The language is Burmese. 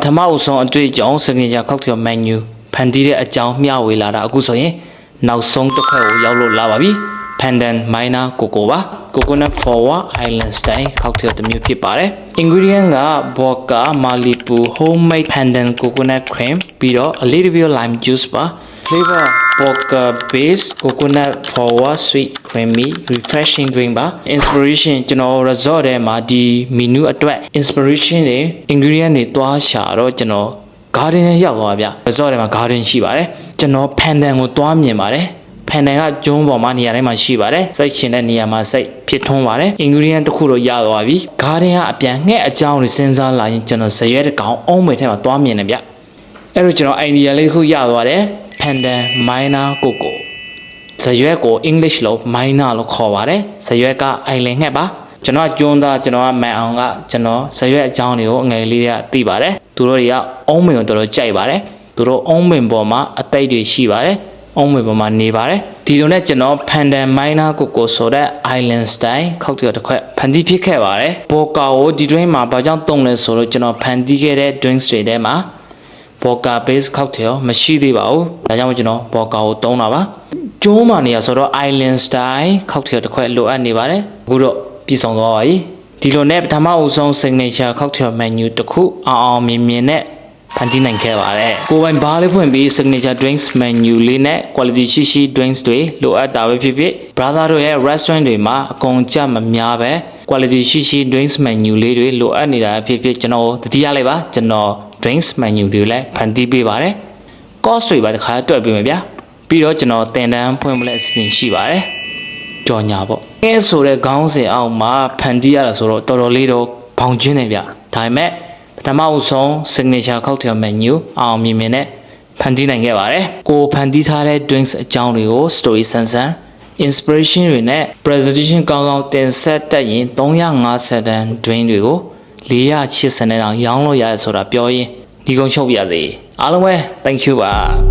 ပထမအဆုံးအတွေ့အကြုံ signature cocktail menu ဖန်တီးတဲ့အကြောင်းမျှဝေလာတာအခုဆိုရင်နောက်ဆုံးတစ်ခွက်ကိုရောက်လို့လာပါပြီ Pandan Minor Cocoa ပါ Coconut Forward Island Style cocktail တစ်မျိုးဖြစ်ပါတယ် ingredient က vodka Malibu homemade pandan coconut cream ပြီးတော့ a little bit of lime juice ပါ flavor vodka base coconut forward sweet creamy refreshing drink ပါ inspiration ကျွန်တော် resort ထဲမှာဒီ menu အတွက် inspiration တွေ ingredient တွေတွားရှာတော့ကျွန်တော် garden နဲ့ရောက်သွားဗျ resort ထဲမှာ garden ရှိပါတယ်ကျွန်တော် pandan ကိုတွားမြင်ပါတယ်Pandan ကကျုံးပေါ်မှာနေရာတိုင်းမှာရှိပါတယ်စိတ်ရှင်တဲ့နေရာမှာစိတ်ဖြစ်ထွန်းပါတယ် ingredient တစ်ခုတော့ရသွားပြီ garden ကအပြန်ငှက်အကြောင်းတွေစဉ်းစားလာရင်ကျွန်တော်ဇရွက်တစ်ကောင်အုံးမေထဲမှာတွားမြင်တယ်ဗျအဲ့တော့ကျွန်တော် idea လေးတစ်ခုရသွားတယ် Pandan Minor Cocoa ဇရွက်ကို English လို့ minor လို့ခေါ်ပါတယ်ဇရွက်က island ငှက်ပါကျွန်တော်ကျွန်းသားကျွန်တော်ကမန်အောင်ကကျွန်တော်ဇရွက်အကြောင်းတွေကိုအငယ်လေးတွေကသိပါတယ်သူတို့တွေကအုံးမေကိုတော်တော်ကြိုက်ပါတယ်သူတို့အုံးမေပေါ်မှာအသိတွေရှိပါတယ်အုံးမေပေါ်မှာနေပါတယ်ဒီလိုနဲ့ကျွန်တော် Pandan Minor Cocoa ဆိုတဲ့ Island Style cocktail တစ်ခွက်ဖန်တီးဖြစ်ခဲ့ပါတယ်ဘောကာကိုဒီ drink မှာဘာကြောင့်သုံးလဲဆိုတော့ကျွန်တော်ဖန်တီးခဲ့တဲ့ drinks တွေထဲမှာ Vodka base cocktail မရှိသေးပါဘူးဒါကြောင့်ကျွန်တော် Vodka ကိုသုံးတာပါကျိုးမာနေရဆိုတော့ Island Style cocktail တစ်ခွက်လိုအပ်နေပါတယ်အခုတော့ပြည့်စုံသွားပါပြီဒီလိုနဲ့ပထမအဦးဆုံး signature cocktail menu တစ်ခုအောင်မြင်မြင်နဲ့ဖန်တီးနိုင်ခဲ့ပါတယ်ကိုပိုင်ဘားလေးဖွင့်ပြီး signature drinks menu လေးနဲ့ quality ရှိရှိ drinks တွေလိုအပ်တာပဲဖြစ်ဖြစ် brother တို့ရဲ့ restaurant တွေမှာအကုန်ကြမများပဲ quality ရှိရှိ drinks menu လေးတွေလိုအပ်နေတာဖြစ်ဖြစ်ကျွန်တော်တတိယလိုက်ပါကျွန်တော် drinks menu တွေလည်းဖန်တီးပေးပါတယ် cost တွေပါတစ်ခါတွက်ပေးမယ်ဗျာပြီးတော့ကျွန်တော်တင်တန်းဖွင့်ပလက်အစီအစဉ်ရှိပါတယ်ကြော်ညာပေါ့အဲဆိုတဲ့ခေါင်းစဉ်အောက်မှာဖန်တီးရတာဆိုတော့တော်တော်လေးတော့ဘောင်ကျင်းနေဗျဒါပေမဲ့ပထမအဆုံး signature cocktail menu အောင်မြင်မြင်နဲ့ဖန်တီးနိုင်ခဲ့ပါတယ်ကိုဖန်တီးထားတဲ့ drinks အကြောင်းတွေကို story ဆန်းဆန်း inspiration တွေနဲ့ presentation ကောင်းကောင်းတင်ဆက်တတ်ရင်350တန်း drink တွေကို480နဲ့တောင်ရောင်းလို့ရတယ်ဆိုတာပြောရင်ဒီကုန်းချုပ်ပြစေအားလုံးပဲ thank you ပါ